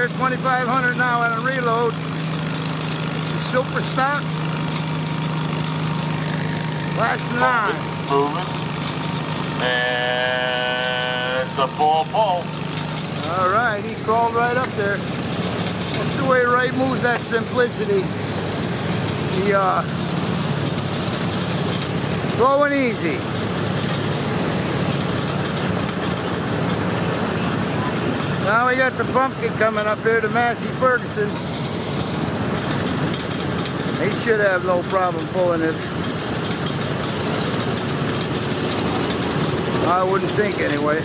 there, 2,500 now on a reload. Super stock. Last 9. Moving. And it's a full pull. All right, he crawled right up there. That's the way Ray moves, that simplicity. Slow and easy. Now we got the pumpkin coming up here to Massey Ferguson. He should have no problem pulling this. I wouldn't think anyway.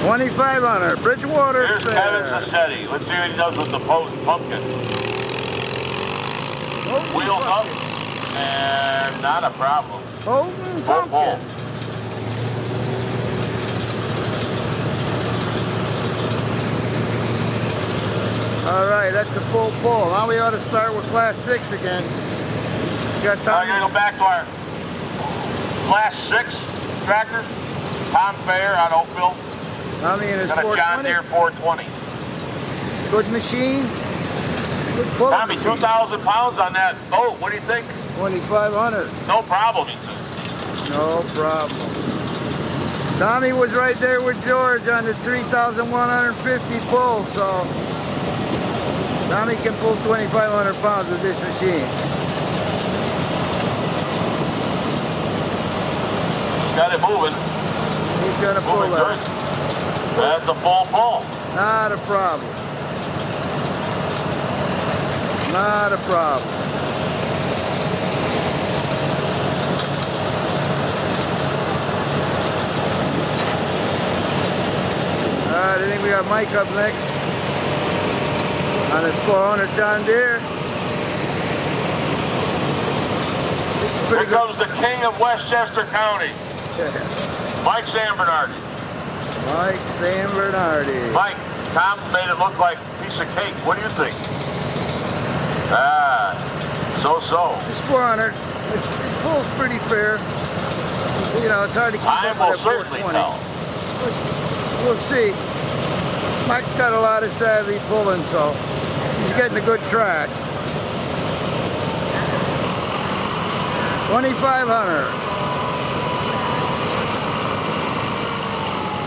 $2,500, Bridgewater. Here's Kevin Sassetti. Let's see what he does with the pumpkin. Wheels up, and not a problem. Holden pumpkin. All right, that's a full pull. Now we ought to start with Class 6 again. Got time. I'm gonna go back to our Class 6 tractor. Tom Fair out of Oakville. I mean, it's got a John Deere 420. Good machine. Good pull. Tommy, 2,000 pounds on that boat. What do you think? 2,500. No problem, he said. No problem. Tommy was right there with George on the 3,150 pull, so Tommy can pull 2,500 pounds with this machine. Got it moving. He's gonna pull that. That's a full pull. Not a problem. Not a problem. All right, I think we got Mike up next on his 400 John Deere. Here comes the king of Westchester County, Mike San Bernardi. Mike San Bernardi. Mike, Tom made it look like a piece of cake. What do you think? Ah, so-so. It's 400. It pulls pretty fair. You know, it's hard to keep I up will with certainly 420. tell. We'll see. Mike's got a lot of savvy pulling, so he's getting a good track. 2,500.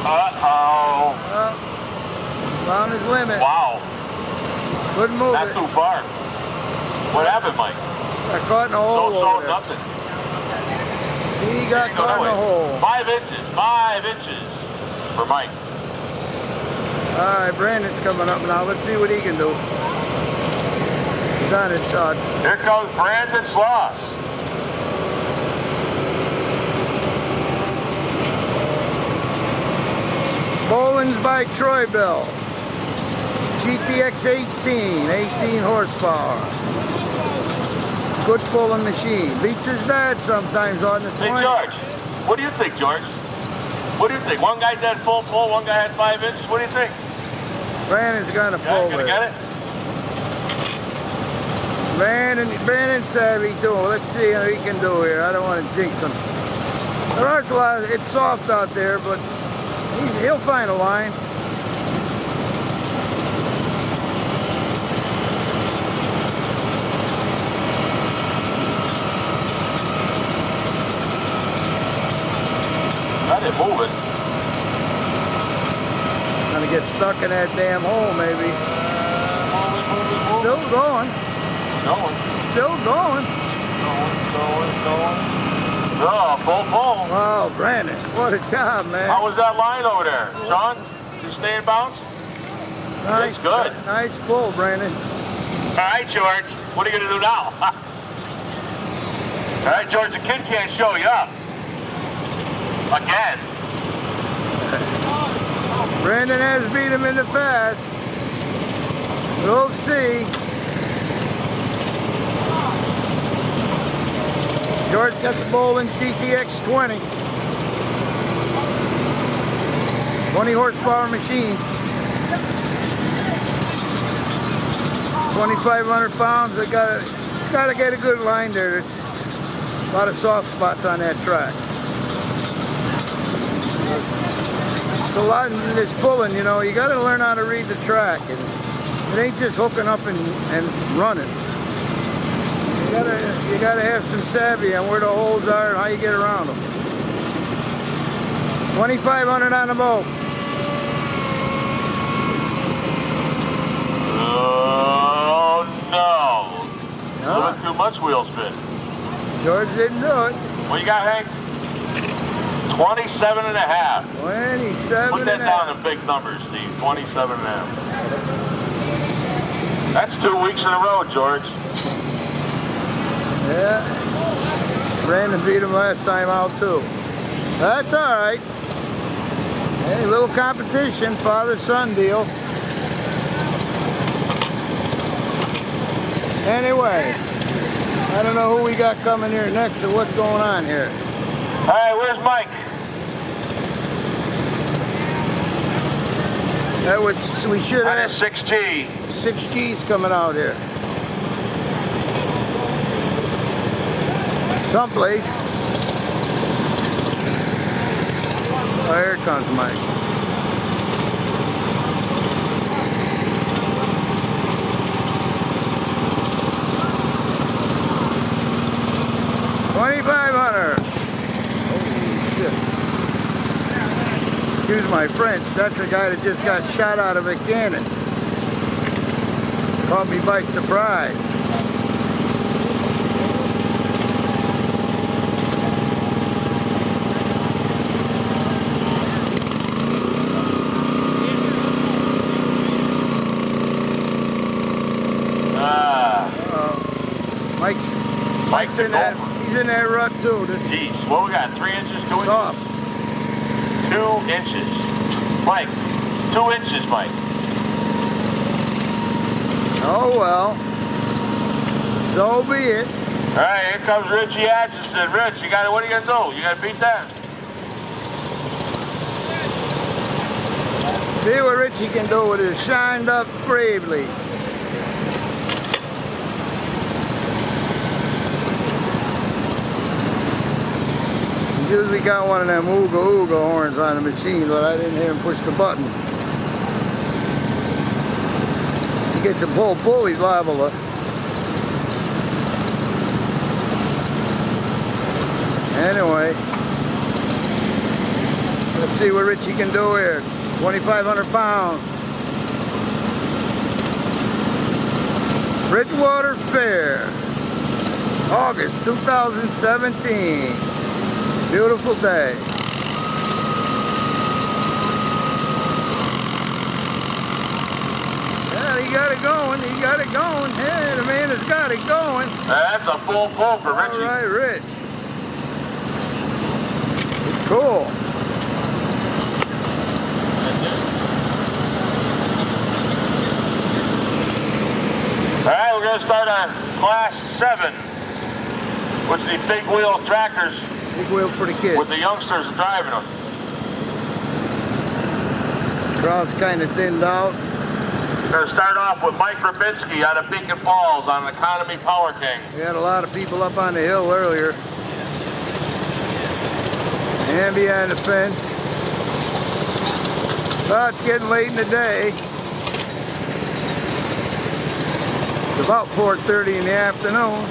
Uh-oh. Found his limit. Wow. Couldn't move Not it. too far. What happened, Mike? Got caught in a hole over there. Nothing. He got caught in a hole. 5 inches. 5 inches for Mike. All right, Brandon's coming up now. Let's see what he can do. He's on his shot. Here comes Brandon Sloss. Boland's by Troy Bell. GTX 18 horsepower. Good pulling machine. Beats his dad sometimes on the 20. Hey, George, what do you think, George? What do you think? One guy had full pull, one guy had 5 inches. What do you think? Brandon's gonna pull gonna get it? Brandon's savvy too. Let's see how he can do here. I don't want to jinx him. There aren't a lot of, it's soft out there, but he'll find a line. Got it moving. Gonna get stuck in that damn hole, maybe. Moving. Still going. Going. Still going. Going. Oh, full pull. Wow, Brandon, what a job, man. How was that line over there? Sean, you stay in bounds? Nice, That's good. Nice pull, Brandon. All right, George, what are you going to do now? All right, George, the kid can't show you up. Again. Brandon has beat him in the fast. We'll see. George got the Boland GTX 20. 20 horsepower machine. 2,500 pounds. It's got to get a good line there. There's a lot of soft spots on that track. It's a lot in this pulling, you know. You got to learn how to read the track. And it ain't just hooking up and running. You gotta have some savvy on where the holes are and how you get around them. 2,500 on the boat. Oh no! A little bit too much wheel spin. George didn't do it. What you got, Hank? 27 and a half. 27. Put that down in big numbers, Steve. 27 and a half. That's 2 weeks in a row, George. Yeah. Brandon beat him last time out too. That's all right. Hey, little competition, father-son deal. Anyway, I don't know who we got coming here next or what's going on here. All right, where's Mike? That was, we should have 6G. 6G's coming out here. Someplace. Oh, here comes Mike. $2,500. Holy shit. Excuse my French. That's a guy that just got shot out of a cannon. Caught me by surprise. Mike's in that. He's in that rut too. Jeez, what we got? 3 inches, 2 inches? Soft. 2 inches. Mike, 2 inches, Mike. Oh well. So be it. All right, here comes Richie Atchison. Rich, you got it. What are you gonna do? You gotta beat that. See what Richie can do with his shined up bravely. Usually got one of them ooga ooga horns on the machine, but I didn't hear him push the button. He gets a pull, he's liable to. Anyway, let's see what Richie can do here. 2,500 pounds. Bridgewater Fair, August 2017. Beautiful day. Yeah, he got it going. He got it going. Yeah, the man has got it going. That's a full pull for Richie. All right, Rich. It's cool. All right, we're going to start on Class 7, which is the big wheel tractors. Big wheel for the kids. With the youngsters driving them. Crowd's kind of thinned out. We're going to start off with Mike Grabinski out of Beacon Falls on an Economy Power King. We had a lot of people up on the hill earlier. And behind the fence. Well, it's getting late in the day. It's about 4:30 in the afternoon.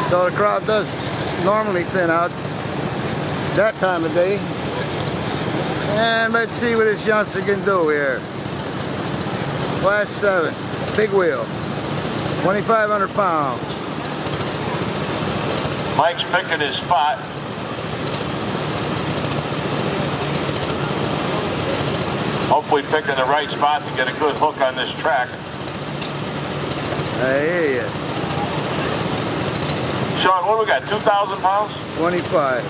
So the crowd does normally thin out that time of day. And let's see what this youngster can do here. Class 7, big wheel, 2,500 pounds. Mike's picking his spot. Hopefully picking the right spot to get a good hook on this track. I hear you. Sean, what do we got? 2,000 pounds? 25.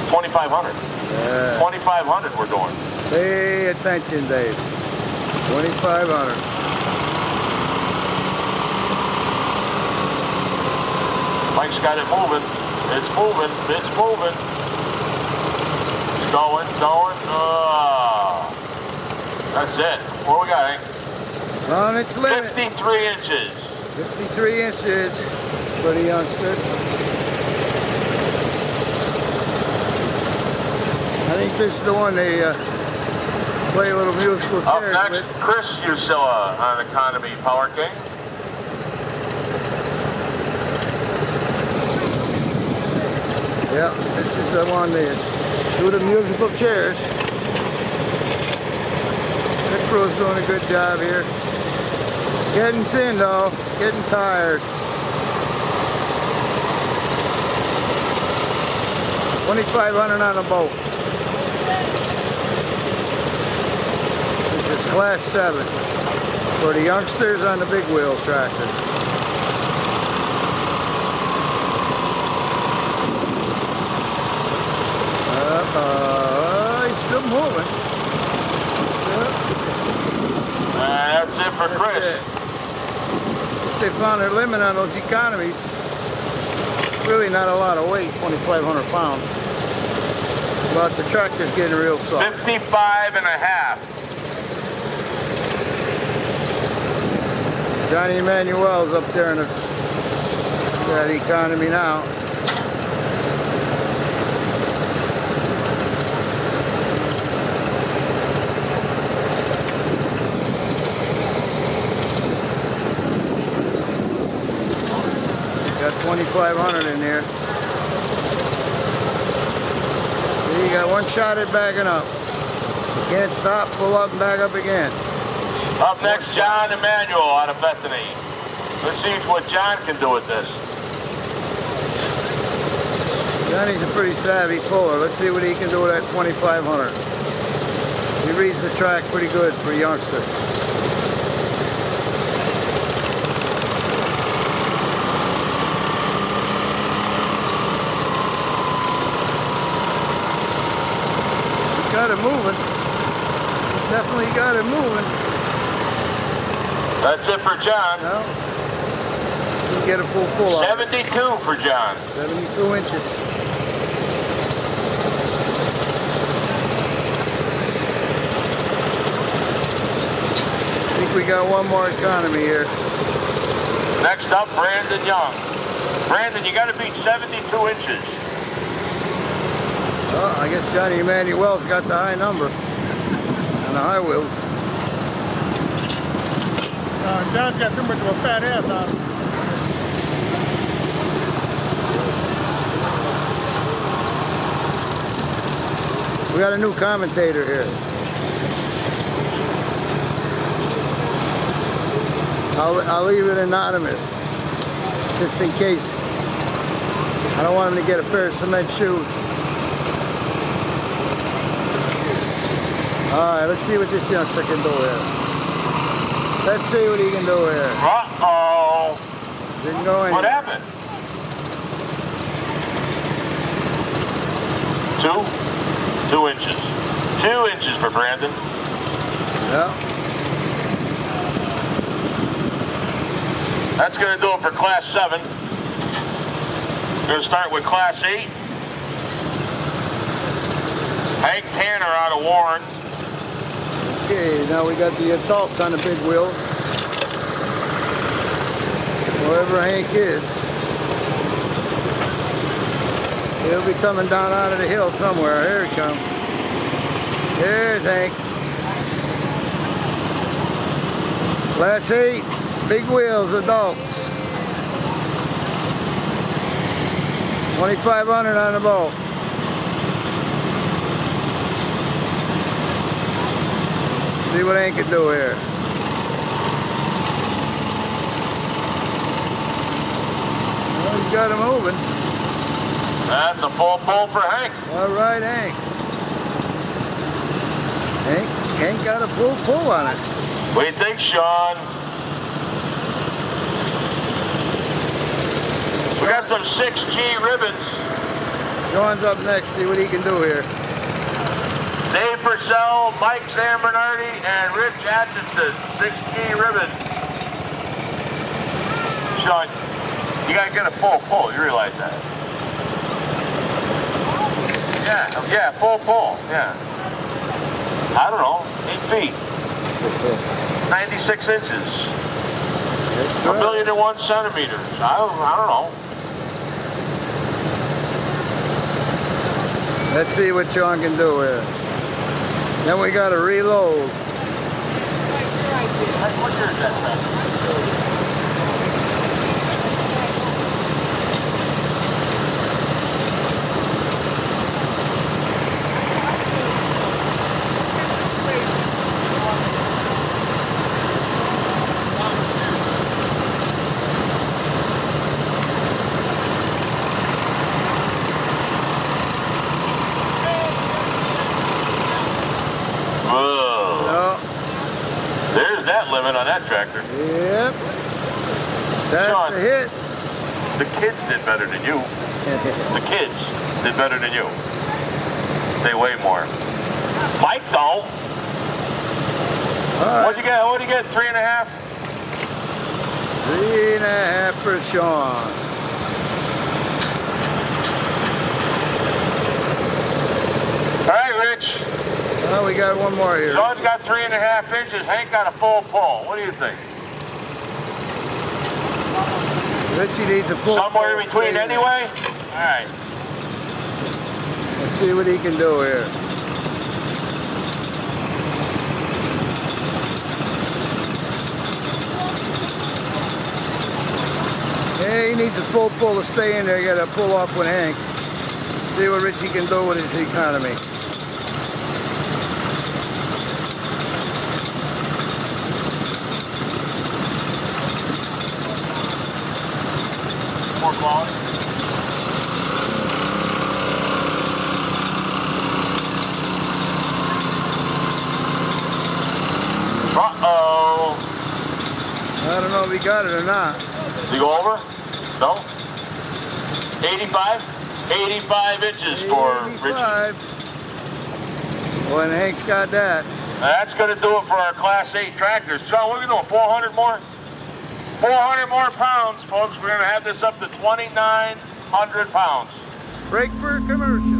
2,500. Yeah. 2,500 we're doing. Pay attention, Dave. 2,500. Mike's got it moving. It's moving. It's moving. It's going. That's it. What we got, Hank? On its limit. 53 inches. 53 inches for the youngster. think this is the one they play a little musical chairs Up next, with. Chris Usilla on Economy Power King. Yeah, this is the one they do the musical chairs. The crew's doing a good job here. Getting thin though, getting tired. 2,500 on the boat. This is class 7 for the youngsters on the big wheel tractor. He's still moving. That's it for Chris. If they found their limit on those economies, really not a lot of weight, 2,500 pounds. But the tractor's getting real soft. 55 and a half. Johnny Emanuel's up there in that economy now. Got 2,500 in there. You got one shot at backing up. You can't stop, pull up and back up again. Up next, John Emanuel out of Bethany. Let's see what John can do with this. Johnny's a pretty savvy puller. Let's see what he can do with that 2,500. He reads the track pretty good for a youngster. Got it moving. Definitely got it moving. That's it for John. No. You get a full pull out. 72 for John. 72 inches. I think we got one more economy here. Next up, Brandon Young. Brandon, you got to beat 72 inches. Oh, I guess Johnny Emanuel's got the high number on the high wheels. John's got too much of a fat ass on him. We got a new commentator here. I'll leave it anonymous, just in case. I don't want him to get a pair of cement shoes. Alright, let's see what this youngster can do here. Let's see what he can do here. Uh-oh. Didn't go in. What happened? 2 inches. 2 inches for Brandon. Yeah. That's going to do it for Class 7. We're going to start with Class 8. Hank Tanner out of Warren. Okay, now we got the adults on the big wheel. Wherever Hank is. He'll be coming down out of the hill somewhere. Here he comes. There's Hank. Class 8, big wheels, adults. 2,500 on the boat. See what Hank can do here. Well, he's got him moving. That's a full pull for Hank. All right, Hank. Hank got a full pull on it. What do you think, Sean? We got some 6G ribbons. Sean's up next. See what he can do here. Dave Purcell, Mike Zambernardi, and Rich Atchison, 6G ribbons. Sean, you gotta get a full pull. You realize that? Yeah, full pull. Yeah. I don't know, 8 feet. 96 inches. That's A right. 1,000,001 centimeters. I don't know. Let's see what Sean can do here. Then we got to reload. What year is that? There's that limit on that tractor. Yep. That's Sean, a hit. The kids did better than you. The kids did better than you. They weigh more. Mike don't. Right. What'd you get? What'd you get? 3.5? 3.5 for Sean. All right, Rich. Well, we got one more here. Sean's got 3.5 inches. Hank got a full pull. What do you think? Richie needs a full Somewhere in between anyway? All right. Let's see what he can do here. Yeah, he needs a full pull to stay in there. You got to pull off with Hank. See what Richie can do with his economy. More quality. Uh-oh. I don't know if he got it or not. Did he go over? No? 85? 85 inches for Richie. 85. Well, and Hank's got that. That's going to do it for our Class 8 tractors. Sean, what are we doing, 400 more? 400 more pounds, folks. We're going to have this up to 2,900 pounds. Break for a commercial.